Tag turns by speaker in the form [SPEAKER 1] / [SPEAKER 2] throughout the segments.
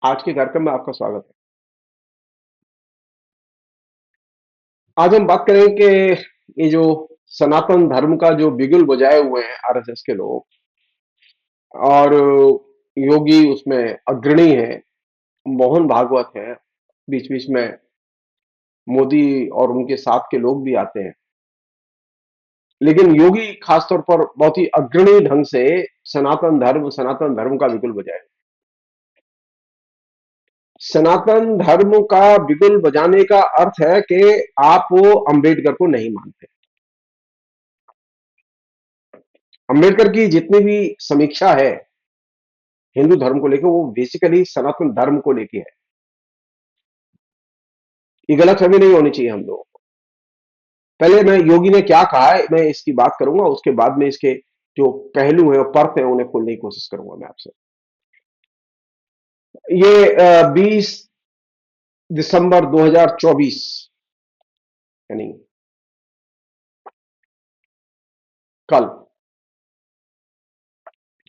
[SPEAKER 1] आज के कार्यक्रम में आपका स्वागत है। आज हम बात करेंगे कि ये जो सनातन धर्म का जो बिगुल बजाए हुए हैं आरएसएस के लोग, और योगी उसमें अग्रणी है, मोहन भागवत है, बीच बीच में मोदी और उनके साथ के लोग भी आते हैं। लेकिन योगी खासतौर पर बहुत ही अग्रणी ढंग से सनातन धर्म का बिगुल बजाए। सनातन धर्म का बिगुल बजाने का अर्थ है कि आप वो अंबेडकर को नहीं मानते। अंबेडकर की जितनी भी समीक्षा है हिंदू धर्म को लेकर, वो बेसिकली सनातन धर्म को लेके है। ये गलतफहमी नहीं होनी चाहिए हम लोगों को। पहले मैं योगी ने क्या कहा है मैं इसकी बात करूंगा, उसके बाद में इसके जो पहलू है और पर्त है उन्हें खोलने की कोशिश करूंगा मैं आपसे। ये 20 दिसंबर 2024, यानी कल,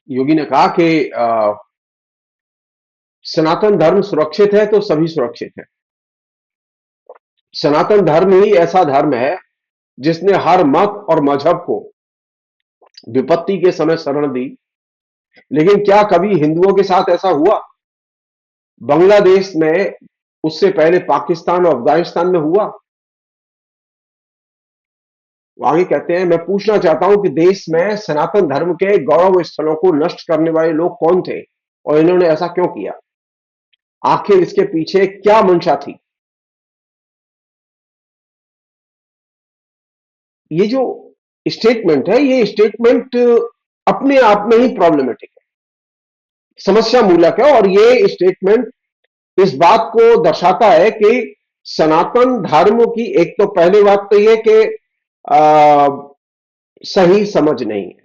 [SPEAKER 1] योगी ने कहा कि सनातन धर्म सुरक्षित है तो सभी सुरक्षित है। सनातन धर्म ही ऐसा धर्म है जिसने हर मत और मजहब को विपत्ति के समय शरण दी। लेकिन क्या कभी हिंदुओं के साथ ऐसा हुआ? बांग्लादेश में, उससे पहले पाकिस्तान और अफगानिस्तान में हुआ। वो आगे कहते हैं, मैं पूछना चाहता हूं कि देश में सनातन धर्म के गौरव स्थलों को नष्ट करने वाले लोग कौन थे और इन्होंने ऐसा क्यों किया? आखिर इसके पीछे क्या मंशा थी? ये जो स्टेटमेंट है, ये स्टेटमेंट अपने आप में ही प्रॉब्लमेटिक है, समस्या मूलक है। और ये स्टेटमेंट इस बात को दर्शाता है कि सनातन धर्म की, एक तो पहली बात तो ये कि आ, सही समझ नहीं है।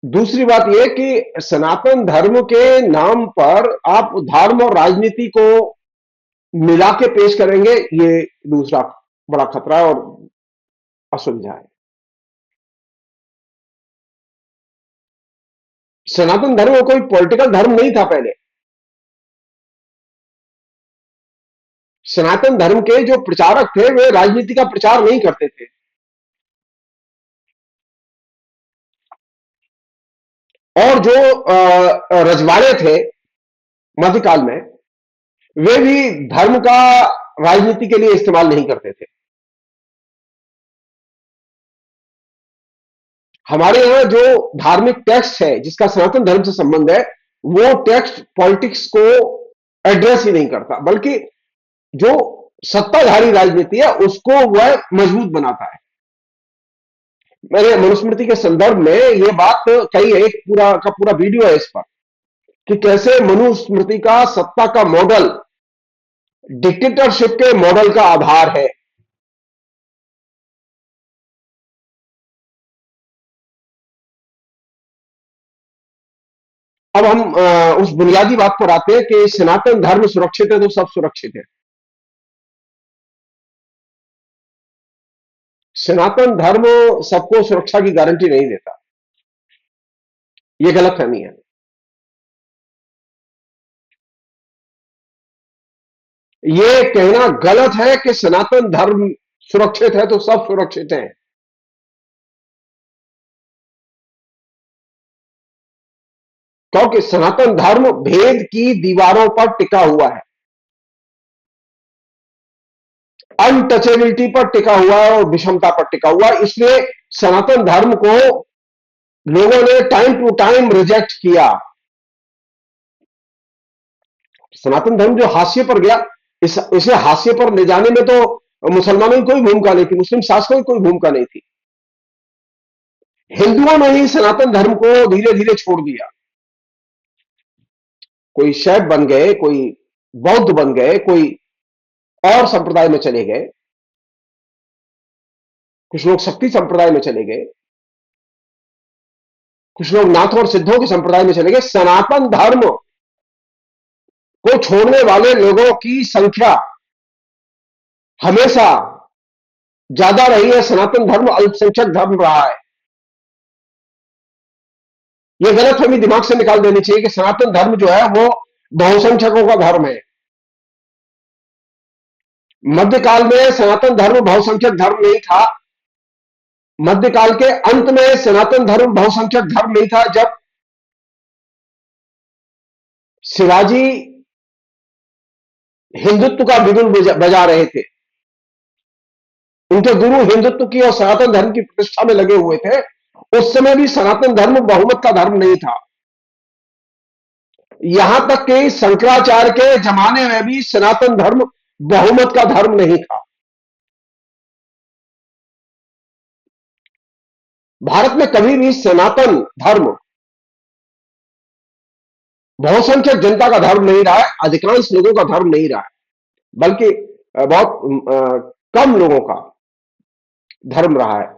[SPEAKER 1] दूसरी बात यह कि सनातन धर्म के नाम पर आप धर्म और राजनीति को मिला के पेश करेंगे, ये दूसरा बड़ा खतरा और असुविधा है। सनातन धर्म कोई पॉलिटिकल धर्म नहीं था पहले। सनातन धर्म के जो प्रचारक थे वे राजनीति का प्रचार नहीं करते थे। और जो रजवाड़े थे मध्यकाल में, वे भी धर्म का राजनीति के लिए इस्तेमाल नहीं करते थे। हमारे यहां जो धार्मिक टेक्स्ट है जिसका सनातन धर्म से संबंध है, वो टेक्स्ट पॉलिटिक्स को एड्रेस ही नहीं करता, बल्कि जो सत्ताधारी राजनीति है उसको वह मजबूत बनाता है। मैंने मनुस्मृति के संदर्भ में यह बात कही है, एक पूरा का पूरा वीडियो है इस पर, कि कैसे मनुस्मृति का सत्ता का मॉडल डिक्टेटरशिप के मॉडल का आधार है। अब हम उस बुनियादी बात पर आते हैं कि सनातन धर्म सुरक्षित है तो सब सुरक्षित है। सनातन धर्म सबको सुरक्षा की गारंटी नहीं देता, यह गलतफहमी है। यह कहना गलत है कि सनातन धर्म सुरक्षित है तो सब सुरक्षित हैं। क्योंकि सनातन धर्म भेद की दीवारों पर टिका हुआ है, अनटचेबिलिटी पर टिका हुआ है और विषमता पर टिका हुआ है। इसलिए सनातन धर्म को लोगों ने टाइम टू टाइम रिजेक्ट किया। सनातन धर्म जो हाशिए पर गया, इसे हाशिए पर ले जाने में तो मुसलमानों की कोई भूमिका नहीं थी, मुस्लिम शासकों की कोई भूमिका नहीं थी। हिंदुओं ने ही सनातन धर्म को धीरे धीरे छोड़ दिया। कोई शैव बन गए, कोई बौद्ध बन गए, कोई और संप्रदाय में चले गए, कुछ लोग शक्ति संप्रदाय में चले गए, कुछ लोग नाथ और सिद्धों के संप्रदाय में चले गए। सनातन धर्म को छोड़ने वाले लोगों की संख्या हमेशा ज्यादा रही है। सनातन धर्म अल्पसंख्यक धर्म रहा है। यह गलतफहमी दिमाग से निकाल देनी चाहिए कि सनातन धर्म जो है वो बहुसंख्यकों का धर्म है। मध्यकाल में सनातन धर्म बहुसंख्यक धर्म नहीं था। मध्यकाल के अंत में सनातन धर्म बहुसंख्यक धर्म नहीं था। जब शिवाजी हिंदुत्व का बिगुल बजा रहे थे, उनके गुरु हिंदुत्व की और सनातन धर्म की प्रतिष्ठा में लगे हुए थे, उस समय भी सनातन धर्म बहुमत का धर्म नहीं था। यहां तक कि शंकराचार्य के जमाने में भी सनातन धर्म बहुमत का धर्म नहीं था। भारत में कभी भी सनातन धर्म बहुसंख्यक जनता का धर्म नहीं रहा है, अधिकांश लोगों का धर्म नहीं रहा है, बल्कि बहुत कम लोगों का धर्म रहा है।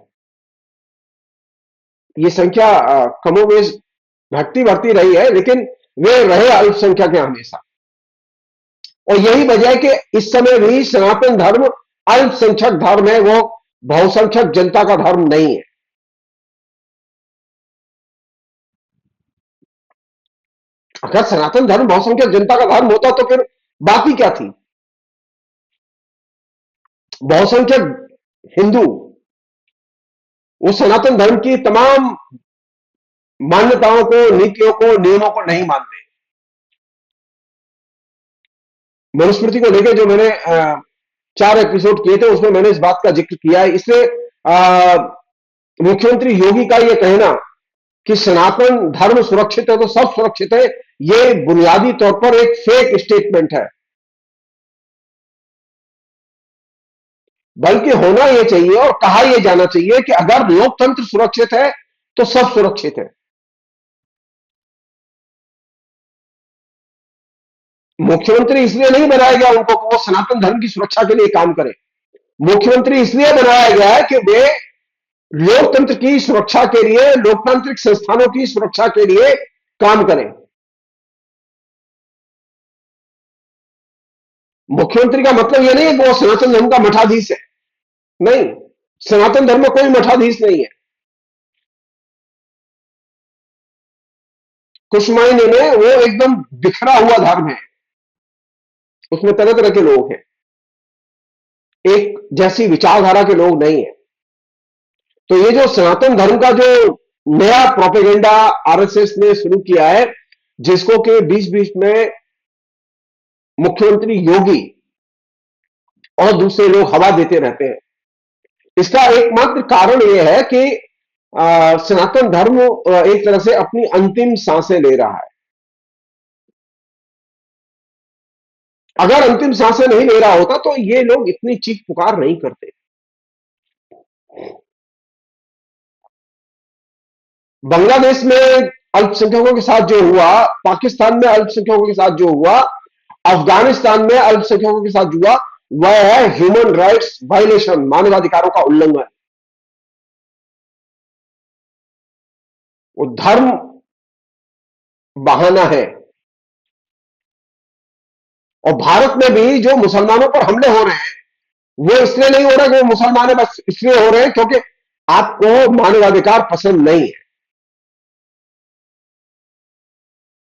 [SPEAKER 1] ये संख्या कमोबेश घटती बढ़ती रही है, लेकिन वे रहे अल्पसंख्यक हैं हमेशा। और यही वजह है कि इस समय भी सनातन धर्म अल्पसंख्यक धर्म है, वो बहुसंख्यक जनता का धर्म नहीं है। अगर सनातन धर्म बहुसंख्यक जनता का धर्म होता तो फिर बात ही क्या थी। बहुसंख्यक हिंदू वो सनातन धर्म की तमाम मान्यताओं को, नीतियों को, नियमों को नहीं मानते। मनुस्मृति को लेकर जो मैंने 4 एपिसोड किए थे, उसमें मैंने इस बात का जिक्र किया है। इसलिए मुख्यमंत्री योगी का यह कहना कि सनातन धर्म सुरक्षित है तो सब सुरक्षित है, यह बुनियादी तौर पर एक फेक स्टेटमेंट है। बल्कि होना यह चाहिए और कहा यह जाना चाहिए कि अगर लोकतंत्र सुरक्षित है तो सब सुरक्षित है। मुख्यमंत्री इसलिए नहीं बनाया गया उनको कि वो सनातन धर्म की सुरक्षा के लिए काम करें। मुख्यमंत्री इसलिए बनाया गया है कि वे लोकतंत्र की सुरक्षा के लिए, लोकतांत्रिक संस्थानों की सुरक्षा के लिए काम करें। मुख्यमंत्री का मतलब यह नहीं है कि वो सनातन धर्म का मठाधीश है। नहीं, सनातन धर्म में कोई मठाधीश नहीं है। कुछ मायने में वो एकदम बिखरा हुआ धर्म है, उसमें तरह तरह के लोग हैं, एक जैसी विचारधारा के लोग नहीं है। तो ये जो सनातन धर्म का जो नया प्रोपेगेंडा आरएसएस ने शुरू किया है, जिसको कि बीच बीच में मुख्यमंत्री योगी और दूसरे लोग हवा देते रहते हैं, इसका एकमात्र कारण यह है कि सनातन धर्म एक तरह से अपनी अंतिम सांसें ले रहा है। अगर अंतिम सांसें नहीं ले रहा होता तो ये लोग इतनी चीख पुकार नहीं करते। बांग्लादेश में अल्पसंख्यकों के साथ जो हुआ, पाकिस्तान में अल्पसंख्यकों के साथ जो हुआ, अफगानिस्तान में अल्पसंख्यकों के साथ जो हुआ, वह है ह्यूमन राइट्स वायलेशन, मानवाधिकारों का उल्लंघन। वो धर्म बहाना है। और भारत में भी जो मुसलमानों पर हमले हो रहे हैं, वो इसलिए नहीं हो रहा कि वो मुसलमान है, बस इसलिए हो रहे हैं क्योंकि आपको मानवाधिकार पसंद नहीं है।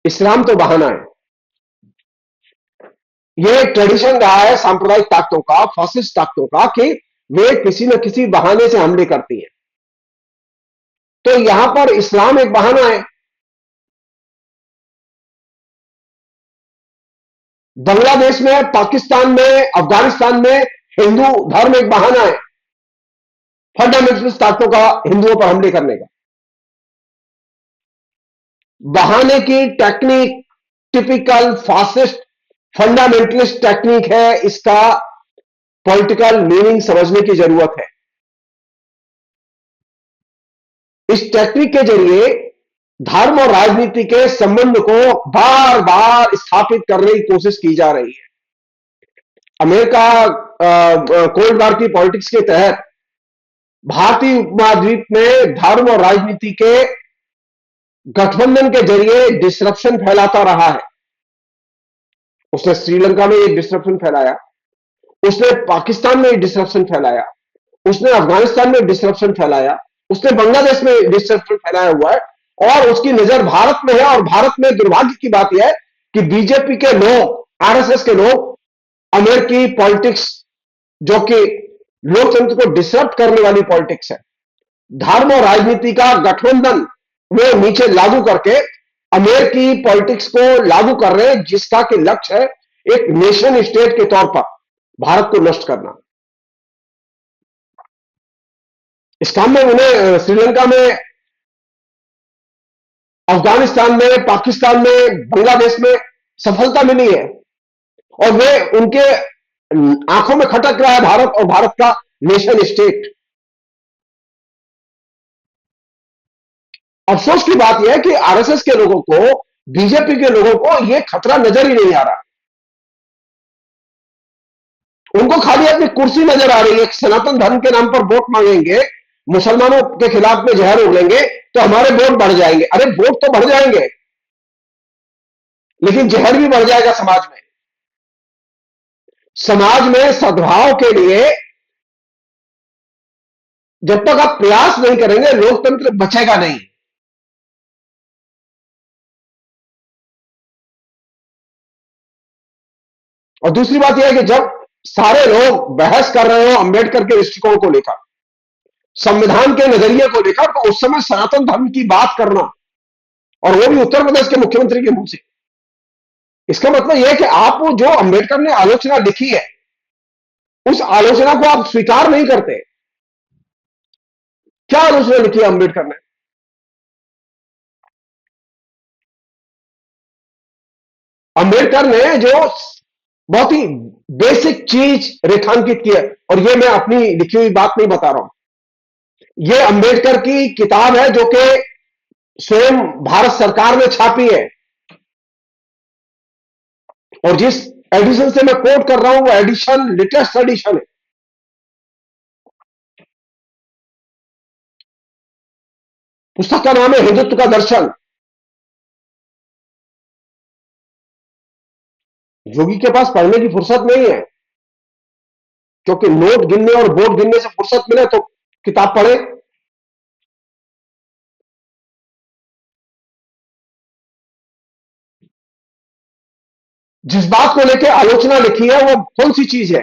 [SPEAKER 1] इस्लाम तो बहाना है। यह ट्रेडिशन रहा है सांप्रदायिक ताकतों का, फासिस्ट ताकतों का, कि वे किसी न किसी बहाने से हमले करती हैं। तो यहां पर इस्लाम एक बहाना है। बांग्लादेश में, पाकिस्तान में, अफगानिस्तान में हिंदू धर्म एक बहाना है फंडामेंटलिस्ट ताकतों का हिंदुओं पर हमले करने का। बहाने की technique typical fascist fundamentalist technique है। इसका पॉलिटिकल मीनिंग समझने की जरूरत है। इस टेक्निक के जरिए धर्म और राजनीति के संबंध को बार बार स्थापित करने की कोशिश की जा रही है। अमेरिका कोल्ड वॉर की पॉलिटिक्स के तहत भारतीय उपमहाद्वीप में धर्म और राजनीति के गठबंधन के जरिए डिसरप्शन फैलाता रहा है। उसने श्रीलंका में एक डिसरप्शन फैलाया, उसने पाकिस्तान में डिसरप्शन फैलाया, उसने अफगानिस्तान में डिसरप्शन फैलाया, उसने बांग्लादेश में डिसरप्शन फैलाया हुआ है। और उसकी नजर भारत में है। और भारत में दुर्भाग्य की बात यह है कि बीजेपी के लोग, आरएसएस के लोग, अमेरिकी पॉलिटिक्स, जो कि लोकतंत्र को डिसरप्ट करने वाली पॉलिटिक्स है, धर्म और राजनीति का गठबंधन वो नीचे लागू करके अमेरिकी पॉलिटिक्स को लागू कर रहे हैं, जिसका कि लक्ष्य है एक नेशन स्टेट के तौर पर भारत को नष्ट करना। इस काम में उन्हें श्रीलंका में, अफगानिस्तान में, पाकिस्तान में, बांग्लादेश में सफलता मिली है। और वे उनके आंखों में खटक रहा है भारत और भारत का नेशन स्टेट। अफसोस की बात यह है कि आरएसएस के लोगों को, बीजेपी के लोगों को यह खतरा नजर ही नहीं आ रहा। उनको खाली अपनी कुर्सी नजर आ रही है। सनातन धर्म के नाम पर वोट मांगेंगे, मुसलमानों के खिलाफ में जहर उगलेंगे तो हमारे वोट बढ़ जाएंगे। अरे वोट तो बढ़ जाएंगे, लेकिन जहर भी बढ़ जाएगा समाज में। समाज में सद्भाव के लिए जब तक आप प्रयास नहीं करेंगे, लोकतंत्र बचेगा नहीं। और दूसरी बात यह है कि जब सारे लोग बहस कर रहे हो अंबेडकर के दृष्टिकोण को लेकर, संविधान के नजरिए को लेकर, तो उस समय सनातन धर्म की बात करना, और वो भी उत्तर प्रदेश के मुख्यमंत्री के मुंह से, इसका मतलब यह है कि आप जो अंबेडकर ने आलोचना लिखी है, उस आलोचना को आप स्वीकार नहीं करते। क्या आलोचना लिखी है अंबेडकर ने? अंबेडकर ने जो बहुत ही बेसिक चीज रेखांकित की है, और ये मैं अपनी लिखी हुई बात नहीं बता रहा हूं, ये अंबेडकर की किताब है जो कि स्वयं भारत सरकार ने छापी है। और जिस एडिशन से मैं कोट कर रहा हूं वो एडिशन लेटेस्ट एडिशन है। पुस्तक का नाम है हिंदुत्व का दर्शन। योगी के पास पढ़ने की फुर्सत नहीं है, क्योंकि नोट गिनने और वोट गिनने से फुर्सत मिले तो किताब पढ़े। जिस बात को लेकर आलोचना लिखी है वो कौन सी चीज है?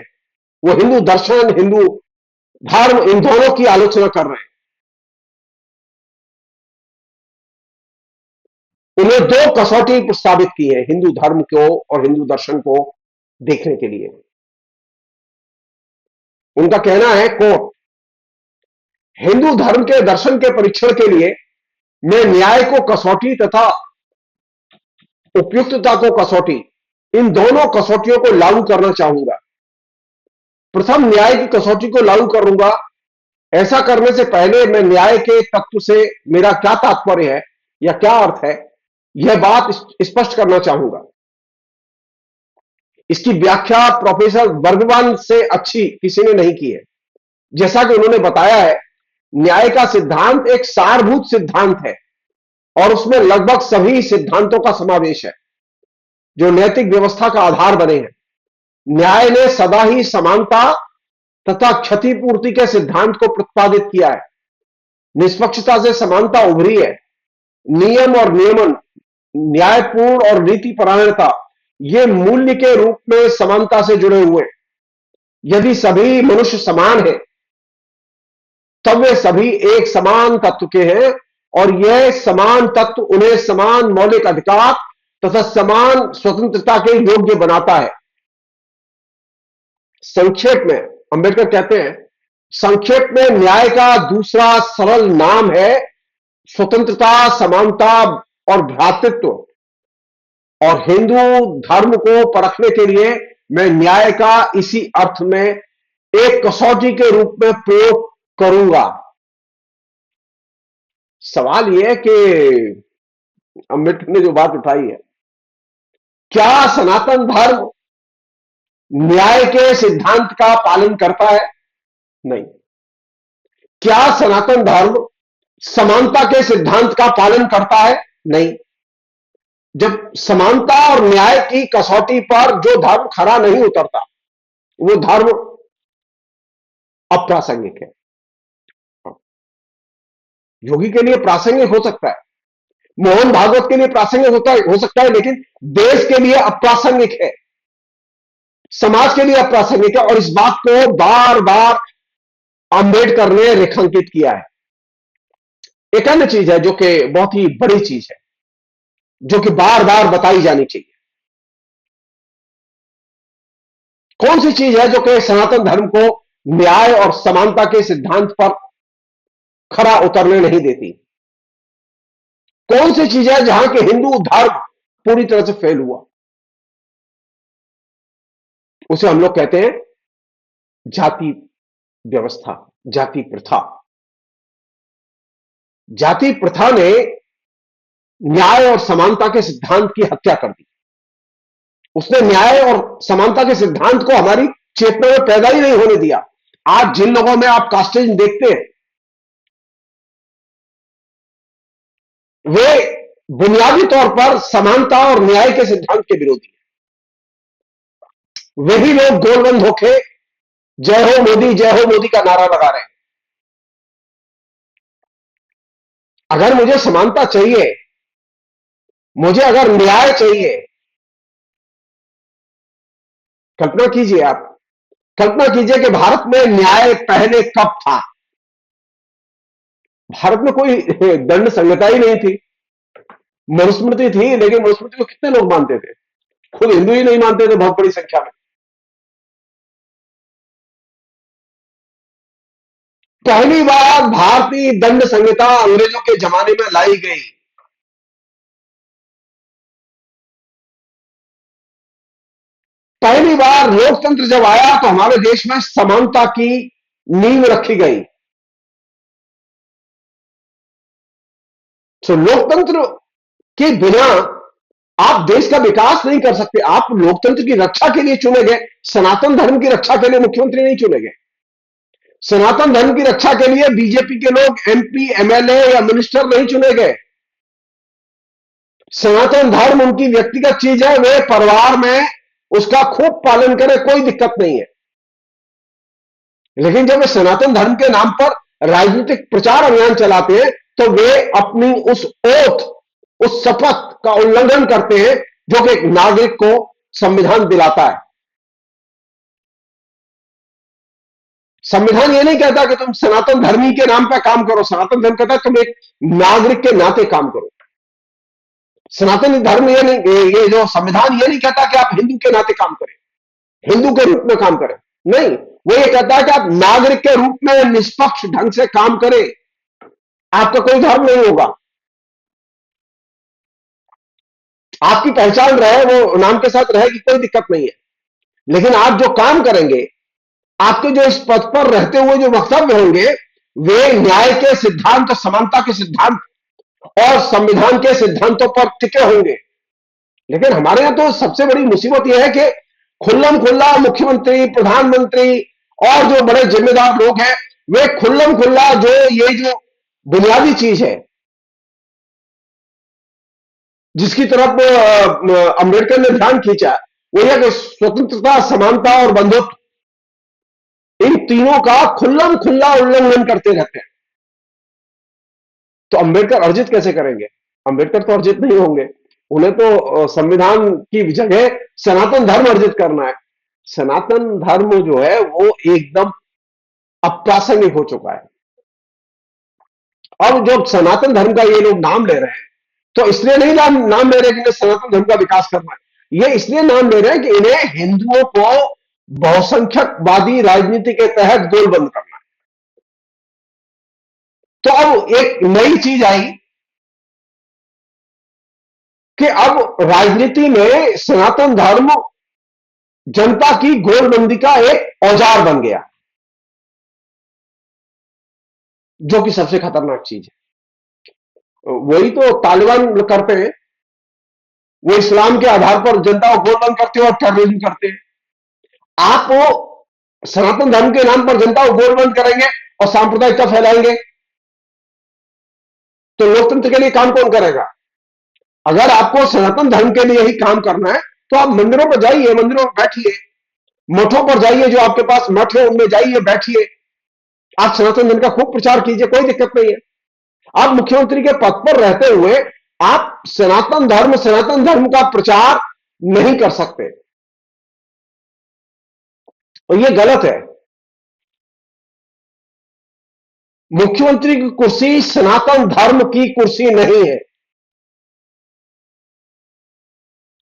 [SPEAKER 1] वो हिंदू दर्शन, हिंदू धर्म, इन दोनों की आलोचना कर रहे हैं। उन्हें दो कसौटी प्रस्तावित की है हिंदू धर्म को और हिंदू दर्शन को देखने के लिए। उनका कहना है, कोट, हिंदू धर्म के दर्शन के परीक्षण के लिए मैं न्याय को कसौटी तथा उपयुक्तता को कसौटी, इन दोनों कसौटियों को लागू करना चाहूंगा। प्रथम न्याय की कसौटी को लागू करूंगा। ऐसा करने से पहले मैं न्याय के तत्व से मेरा क्या तात्पर्य है या क्या अर्थ है, यह बात स्पष्ट करना चाहूंगा। इसकी व्याख्या प्रोफेसर बर्गवान से अच्छी किसी ने नहीं की है। जैसा कि उन्होंने बताया है, न्याय का सिद्धांत एक सारभूत सिद्धांत है और उसमें लगभग सभी सिद्धांतों का समावेश है जो नैतिक व्यवस्था का आधार बने हैं। न्याय ने सदा ही समानता तथा क्षतिपूर्ति के सिद्धांत को प्रतिपादित किया है। निष्पक्षता से समानता उभरी है। नियम और नियमन, न्यायपूर्ण और नीति परायणता, ये मूल्य के रूप में समानता से जुड़े हुए। यदि सभी मनुष्य समान हैं, तब वे सभी एक समान तत्व के हैं और यह समान तत्व उन्हें समान मौलिक अधिकार तथा समान स्वतंत्रता के योग्य बनाता है। संक्षेप में अंबेडकर कहते हैं, संक्षेप में न्याय का दूसरा सरल नाम है स्वतंत्रता, समानता और भ्रातृत्व। और हिंदू धर्म को परखने के लिए मैं न्याय का इसी अर्थ में एक कसौटी के रूप में प्रयोग करूंगा। सवाल यह है कि अंबेडकर ने जो बात उठाई है, क्या सनातन धर्म न्याय के सिद्धांत का पालन करता है? नहीं। क्या सनातन धर्म समानता के सिद्धांत का पालन करता है? नहीं। जब समानता और न्याय की कसौटी पर जो धर्म खरा नहीं उतरता, वो धर्म अप्रासंगिक है। योगी के लिए प्रासंगिक हो सकता है, मोहन भागवत के लिए प्रासंगिक होता है, हो सकता है, लेकिन देश के लिए अप्रासंगिक है, समाज के लिए अप्रासंगिक है। और इस बात को बार बार अंबेडकर ने रेखांकित किया है। एक अन्य चीज है जो कि बहुत ही बड़ी चीज है, जो कि बार बार बताई जानी चाहिए। कौन सी चीज है जो कि सनातन धर्म को न्याय और समानता के सिद्धांत पर खरा उतरने नहीं देती? कौन सी चीज है जहां के हिंदू धर्म पूरी तरह से फेल हुआ? उसे हम लोग कहते हैं जाति व्यवस्था, जाति प्रथा। जाति प्रथा ने न्याय और समानता के सिद्धांत की हत्या कर दी। उसने न्याय और समानता के सिद्धांत को हमारी चेतना में पैदा ही नहीं होने दिया। आज जिन लोगों में आप कास्टिज्म देखते हैं, वे बुनियादी तौर पर समानता और न्याय के सिद्धांत के विरोधी हैं। वही लोग गोलबंद होके जय हो मोदी का नारा लगा रहे हैं। अगर मुझे समानता चाहिए, मुझे अगर न्याय चाहिए, कल्पना कीजिए, आप कल्पना कीजिए कि भारत में न्याय पहले कब था? भारत में कोई दंड संहिता ही नहीं थी। मनुस्मृति थी, लेकिन मनुस्मृति को कितने लोग मानते थे? खुद हिंदू ही नहीं मानते थे बहुत बड़ी संख्या में। पहली बार भारतीय दंड संहिता अंग्रेजों के जमाने में लाई गई। पहली बार लोकतंत्र जब आया तो हमारे देश में समानता की नींव रखी गई। तो लोकतंत्र के बिना आप देश का विकास नहीं कर सकते। आप लोकतंत्र की रक्षा के लिए चुने गए, सनातन धर्म की रक्षा के लिए मुख्यमंत्री नहीं चुने गए। सनातन धर्म की रक्षा के लिए बीजेपी के लोग एमपी, एमएलए या मिनिस्टर नहीं चुने गए। सनातन धर्म उनकी व्यक्तिगत चीज है, वे परिवार में उसका खूब पालन करें, कोई दिक्कत नहीं है। लेकिन जब वे सनातन धर्म के नाम पर राजनीतिक प्रचार अभियान चलाते हैं, तो वे अपनी उस ओथ, उस शपथ का उल्लंघन करते हैं जो कि एक नागरिक को संविधान दिलाता है। संविधान यह नहीं कहता कि तुम सनातन धर्मी के नाम पर काम करो। सनातन धर्म कहता है तुम एक नागरिक के नाते काम करो। सनातन धर्म ये नहीं, ये जो संविधान ये नहीं कहता कि आप हिंदू के नाते काम करें, हिंदू के रूप में काम करें। नहीं, वो ये कहता है कि आप नागरिक के रूप में निष्पक्ष ढंग से काम करें, आपका कोई धर्म नहीं होगा। आपकी पहचान रहे, वो नाम के साथ रहेगी, कोई दिक्कत नहीं है। लेकिन आप जो काम करेंगे, आपके जो इस पद पर रहते हुए जो वक्तव्य होंगे, वे न्याय के सिद्धांत, समानता के सिद्धांत और संविधान के सिद्धांतों पर टिके होंगे। लेकिन हमारे यहां तो सबसे बड़ी मुसीबत यह है कि खुल्लम खुल्ला मुख्यमंत्री, प्रधानमंत्री और जो बड़े जिम्मेदार लोग हैं, वे खुल्लम खुल्ला जो ये जो बुनियादी चीज है जिसकी तरफ अंबेडकर ने ध्यान खींचा, वो यह कि स्वतंत्रता, समानता और बंधुत्व, इन तीनों का खुल्लम खुल्ला उल्लंघन करते रहते हैं। तो अंबेडकर अर्जित कैसे करेंगे? अंबेडकर तो अर्जित नहीं होंगे। उन्हें तो संविधान की जगह सनातन धर्म अर्जित करना है। सनातन धर्म जो है वो एकदम अप्रासंगिक हो चुका है। अब जब सनातन धर्म का ये लोग नाम ले रहे हैं, तो इसलिए नहीं नाम ले रहे कि इन्हें सनातन धर्म का विकास करना है। ये इसलिए नाम ले रहे हैं कि इन्हें हिंदुओं को बहुसंख्यकवादी राजनीति के तहत गोलबंद करना है। तो अब एक नई चीज आई कि अब राजनीति में सनातन धर्म जनता की गोलबंदी का एक औजार बन गया, जो कि सबसे खतरनाक चीज है। वही तो तालिबान करते हैं, वो इस्लाम के आधार पर जनता को गोलबंद करते हैं और टेररिज्म करते हैं। आप वो सनातन धर्म के नाम पर जनता को गोलबंद करेंगे और सांप्रदायिकता फैलाएंगे, तो लोकतंत्र के लिए काम कौन करेगा? अगर आपको सनातन धर्म के लिए ही काम करना है, तो आप मंदिरों पर जाइए, मंदिरों में बैठिए, मठों पर जाइए, जो आपके पास मठ है उनमें जाइए, बैठिए, आप सनातन धर्म का खूब प्रचार कीजिए, कोई दिक्कत नहीं है। आप मुख्यमंत्री के पद पर रहते हुए आप सनातन धर्म का प्रचार नहीं कर सकते, और यह गलत है। मुख्यमंत्री की कुर्सी सनातन धर्म की कुर्सी नहीं है,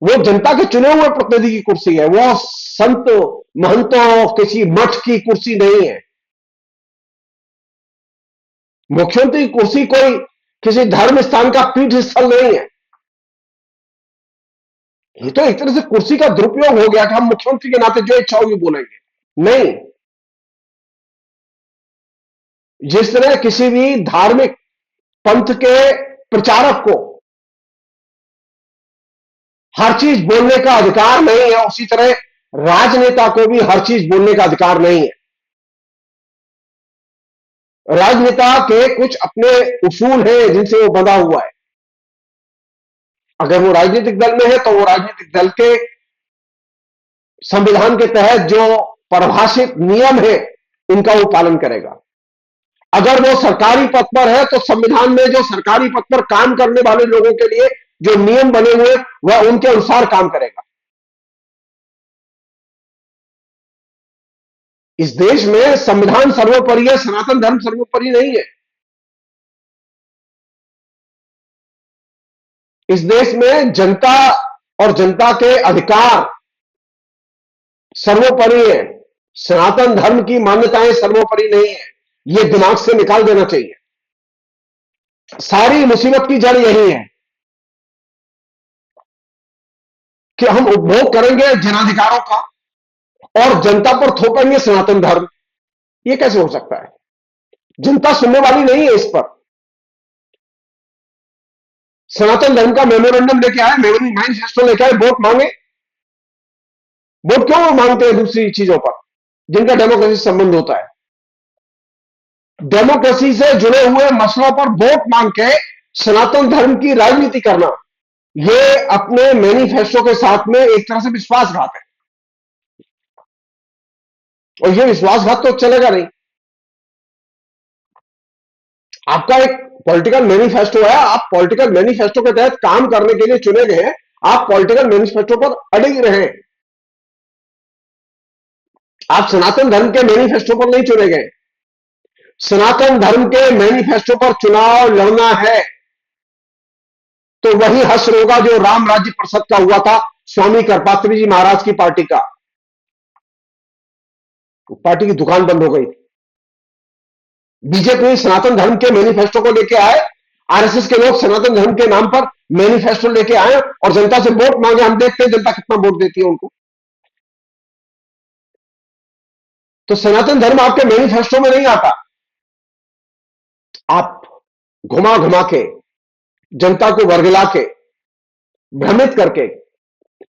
[SPEAKER 1] वो जनता के चुने हुए प्रतिनिधि की कुर्सी है, वो संत महंतों किसी मठ की कुर्सी नहीं है। मुख्यमंत्री की कुर्सी कोई किसी धर्म स्थान का पीठ स्थल नहीं है। ये तो एक तरह से कुर्सी का दुरुपयोग हो गया कि हम मुख्यमंत्री के नाते जो इच्छा होगी बोलेंगे। नहीं, जिस तरह किसी भी धार्मिक पंथ के प्रचारक को हर चीज बोलने का अधिकार नहीं है, उसी तरह राजनेता को भी हर चीज बोलने का अधिकार नहीं है। राजनेता के कुछ अपने उसूल हैं जिनसे वो बंधा हुआ है। अगर वो राजनीतिक दल में है तो वो राजनीतिक दल के संविधान के तहत जो परिभाषित नियम है उनका वो पालन करेगा। अगर वो सरकारी पद पर है तो संविधान में जो सरकारी पद पर काम करने वाले लोगों के लिए जो नियम बने हुए वह उनके अनुसार काम करेगा। इस देश में संविधान सर्वोपरि है, सनातन धर्म सर्वोपरि नहीं है। इस देश में जनता और जनता के अधिकार सर्वोपरि है, सनातन धर्म की मान्यताएं सर्वोपरि नहीं है। यह दिमाग से निकाल देना चाहिए। सारी मुसीबत की जड़ यही है कि हम उपभोग करेंगे जनाधिकारों का और जनता पर थोपेंगे सनातन धर्म। यह कैसे हो सकता है? जनता सुनने वाली नहीं है इस पर। सनातन धर्म का मेमोरेंडम लेके आए, मैनिफेस्टो लेके आए, वोट मांगे। वोट क्यों मांगते हैं दूसरी चीजों पर जिनका डेमोक्रेसी से संबंध होता है? डेमोक्रेसी से जुड़े हुए मसलों पर वोट मांग के सनातन धर्म की राजनीति करना, यह अपने मैनिफेस्टो के साथ में एक तरह से विश्वासघात है, और यह विश्वासघात तो चलेगा नहीं। आपका एक पॉलिटिकल मैनिफेस्टो है, आप पॉलिटिकल मैनिफेस्टो के तहत काम करने के लिए चुने गए हैं, आप पॉलिटिकल मैनिफेस्टो पर अड़े रहे। आप सनातन धर्म के मैनिफेस्टो पर नहीं चुने गए। सनातन धर्म के मैनिफेस्टो पर चुनाव लड़ना है तो वही हश्र होगा जो राम राज्य परिषद का हुआ था स्वामी करपात्री जी महाराज की पार्टी का। पार्टी की दुकान बंद हो गई। बीजेपी सनातन धर्म के मैनिफेस्टो को लेके आए, आरएसएस के लोग सनातन धर्म के नाम पर मैनिफेस्टो लेके आए और जनता से वोट मांगे। हम देखते हैं जनता कितना वोट देती है उनको। तो सनातन धर्म आपके मैनिफेस्टो में नहीं आता। आप घुमा घुमा के जनता को वर्गला के भ्रमित करके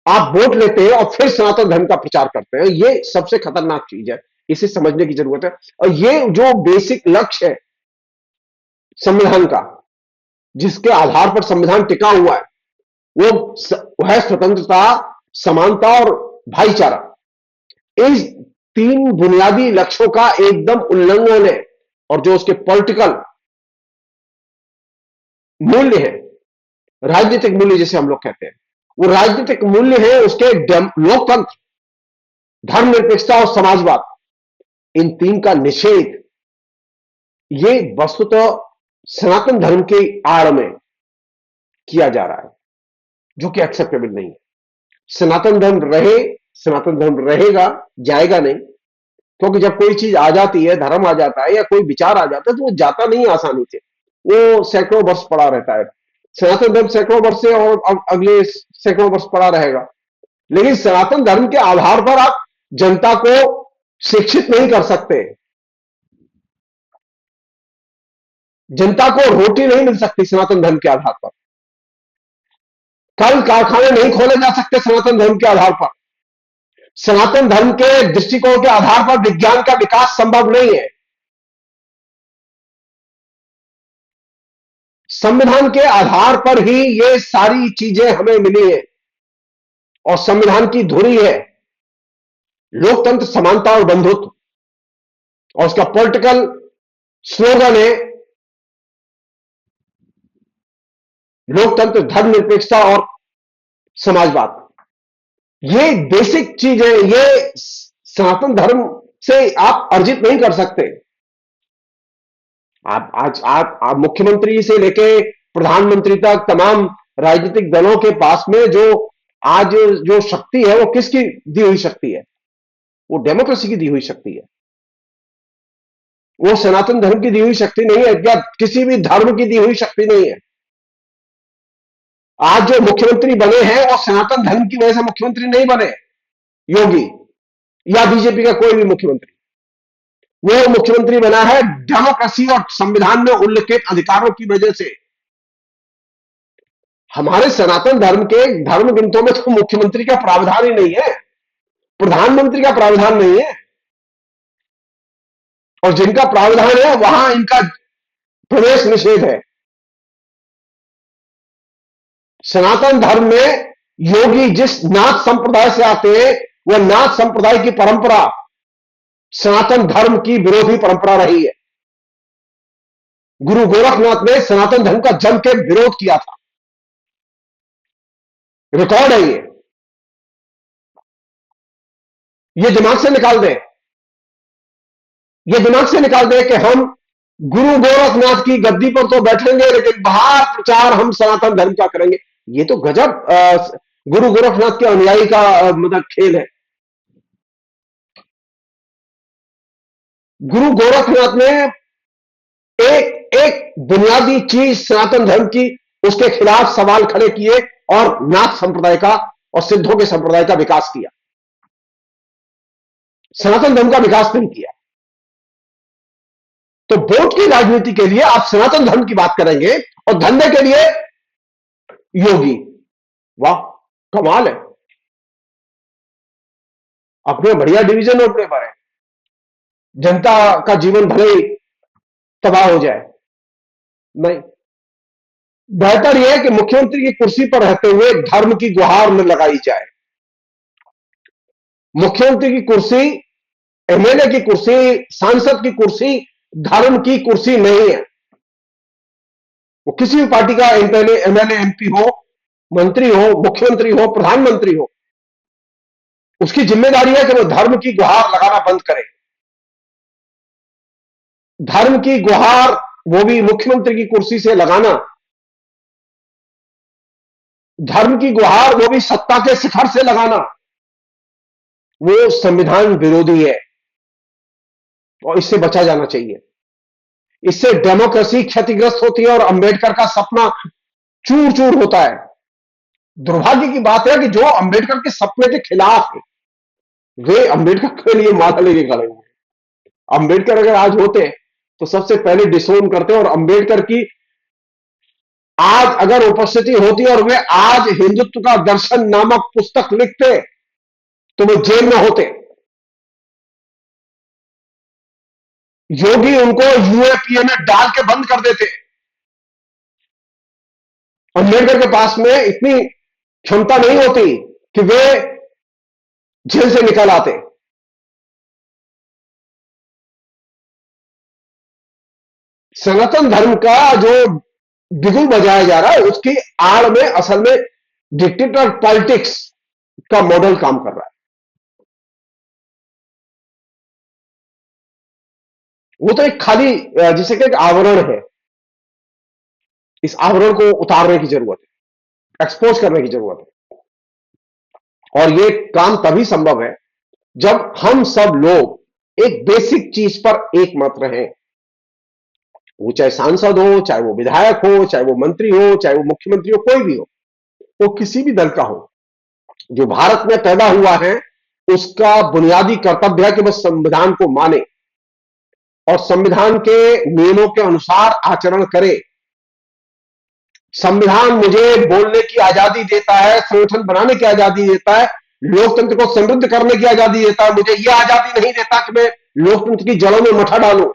[SPEAKER 1] आप वोट लेते हैं और फिर सनातन धर्म का प्रचार करते हैं। यह सबसे खतरनाक चीज है, इसे समझने की जरूरत है। और यह जो बेसिक लक्ष्य है संविधान का, जिसके आधार पर संविधान टिका हुआ है, वो है स्वतंत्रता, समानता और भाईचारा। इस तीन बुनियादी लक्ष्यों का एकदम उल्लंघन है, और जो उसके पॉलिटिकल मूल्य है, राजनीतिक मूल्य जिसे हम लोग कहते हैं, वो राजनीतिक मूल्य है उसके लोकतंत्र, धर्मनिरपेक्षता और समाजवाद, इन तीन का निषेध ये वस्तुतः सनातन धर्म के आड़ में किया जा रहा है, जो कि एक्सेप्टेबल नहीं है। सनातन धर्म रहे, सनातन धर्म रहेगा, जाएगा नहीं। क्योंकि जब कोई चीज आ जाती है, धर्म आ जाता है या कोई विचार आ जाता है, तो वो जाता नहीं आसानी से, वो सैकड़ों वर्ष पड़ा रहता है। सनातन धर्म सैकड़ों वर्ष से और अगले सैकड़ों वर्ष पड़ा रहेगा। लेकिन सनातन धर्म के आधार पर आप जनता को शिक्षित नहीं कर सकते। जनता को रोटी नहीं मिल सकती सनातन धर्म के आधार पर। कल कारखाने नहीं खोले जा सकते सनातन धर्म के आधार पर। सनातन धर्म के दृष्टिकोण के आधार पर विज्ञान का विकास संभव नहीं है। संविधान के आधार पर ही ये सारी चीजें हमें मिली है, और संविधान की धुरी है लोकतंत्र, समानता और बंधुत्व, और उसका पॉलिटिकल स्लोगन है लोकतंत्र, धर्मनिरपेक्षता और समाजवाद, ये बेसिक चीज है। ये सनातन धर्म से आप अर्जित नहीं कर सकते। आप मुख्यमंत्री से लेके प्रधानमंत्री तक तमाम राजनीतिक दलों के पास में जो आज जो शक्ति है, वो किसकी दी हुई शक्ति है? वो डेमोक्रेसी की दी हुई शक्ति है। वो सनातन धर्म की दी हुई शक्ति नहीं है, या किसी भी धर्म की दी हुई शक्ति नहीं है। आज जो मुख्यमंत्री बने हैं वो सनातन धर्म की वजह से मुख्यमंत्री नहीं बने। योगी या बीजेपी का कोई भी मुख्यमंत्री, वो मुख्यमंत्री बना है डेमोक्रेसी और संविधान में उल्लिखित अधिकारों की वजह से। हमारे सनातन धर्म के धर्म ग्रंथों में तो मुख्यमंत्री का प्रावधान ही नहीं है, प्रधानमंत्री का प्रावधान नहीं है, और जिनका प्रावधान है वहां इनका प्रवेश निषेध है। सनातन धर्म में योगी जिस नाथ संप्रदाय से आते हैं, वह नाथ संप्रदाय की परंपरा सनातन धर्म की विरोधी परंपरा रही है। गुरु गोरखनाथ ने सनातन धर्म का जम के विरोध किया था, रिकॉर्ड है ये दिमाग से निकाल दें, ये दिमाग से निकाल दें कि हम गुरु गोरखनाथ की गद्दी पर तो बैठेंगे, लेकिन बाहर प्रचार हम सनातन धर्म का करेंगे। ये तो गजब गुरु गोरखनाथ के अनुयायी का मतलब खेल है। गुरु गोरखनाथ ने एक एक बुनियादी चीज सनातन धर्म की, उसके खिलाफ सवाल खड़े किए और नाथ संप्रदाय का और सिद्धों के संप्रदाय का विकास किया। सनातन धर्म का विकास नहीं किया। तो वोट की राजनीति के लिए आप सनातन धर्म की बात करेंगे और धंधे के लिए योगी। वाह, कमाल है। अपने बढ़िया डिवीजन अपने पर है, जनता का जीवन भले ही तबाह हो जाए। नहीं, बेहतर यह है कि मुख्यमंत्री की कुर्सी पर रहते हुए धर्म की गुहार न लगाई जाए। मुख्यमंत्री की कुर्सी, एमएलए की कुर्सी, सांसद की कुर्सी धर्म की कुर्सी नहीं है। वो किसी भी पार्टी का एमएलए एमपी हो, मंत्री हो, मुख्यमंत्री हो, प्रधानमंत्री हो, उसकी जिम्मेदारी है कि वो धर्म की गुहार लगाना बंद करे। धर्म की गुहार वो भी मुख्यमंत्री की कुर्सी से लगाना, धर्म की गुहार वो भी सत्ता के शिखर से लगाना, वो संविधान विरोधी है और इससे बचा जाना चाहिए। इससे डेमोक्रेसी क्षतिग्रस्त होती है और अंबेडकर का सपना चूर चूर होता है। दुर्भाग्य की बात है कि जो अंबेडकर के सपने के खिलाफ है, वे अंबेडकर के लिए माथा लेके खड़े हुए। अंबेडकर अगर आज होते तो सबसे पहले डिसोन करते, और अंबेडकर की आज अगर उपस्थिति होती और वे आज हिंदुत्व का दर्शन नामक पुस्तक लिखते तो वे जेल में होते। योगी उनको यूएपीए में डाल के बंद कर देते। अंबेडकर के पास में इतनी क्षमता नहीं होती कि वे जेल से निकल आते। सनातन धर्म का जो बिगुल बजाया जा रहा है, उसकी आड़ में असल में डिक्टेटर पॉलिटिक्स का मॉडल काम कर रहा है। वो तो एक खाली जिसे कि एक आवरण है। इस आवरण को उतारने की जरूरत है, एक्सपोज करने की जरूरत है। और ये काम तभी संभव है जब हम सब लोग एक बेसिक चीज पर एकमत रहें। वो चाहे सांसद हो, चाहे वो विधायक हो, चाहे वो मंत्री हो, चाहे वो मुख्यमंत्री हो, कोई भी हो, वो किसी भी दल का हो, जो भारत में पैदा हुआ है, उसका बुनियादी कर्तव्य है कि वह संविधान को माने और संविधान के नियमों के अनुसार आचरण करे। संविधान मुझे बोलने की आजादी देता है, संगठन बनाने की आजादी देता है, लोकतंत्र को समृद्ध करने की आजादी देता है। मुझे यह आजादी नहीं देता कि मैं लोकतंत्र की जड़ों में मठा डालूं।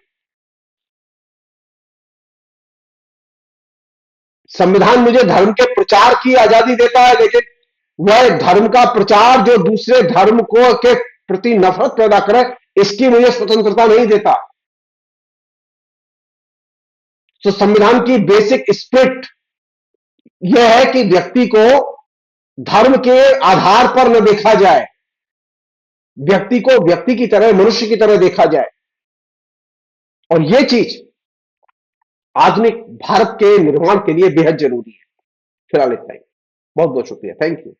[SPEAKER 1] संविधान मुझे धर्म के प्रचार की आजादी देता है, लेकिन वह धर्म का प्रचार जो दूसरे धर्म को के प्रति नफरत पैदा करे, इसकी मुझे स्वतंत्रता नहीं देता। तो संविधान की बेसिक स्पिरिट यह है कि व्यक्ति को धर्म के आधार पर न देखा जाए, व्यक्ति को व्यक्ति की तरह, मनुष्य की तरह देखा जाए। और यह चीज आधुनिक भारत के निर्माण के लिए बेहद जरूरी है। फिलहाल इतना ही। बहुत बहुत शुक्रिया। Thank you.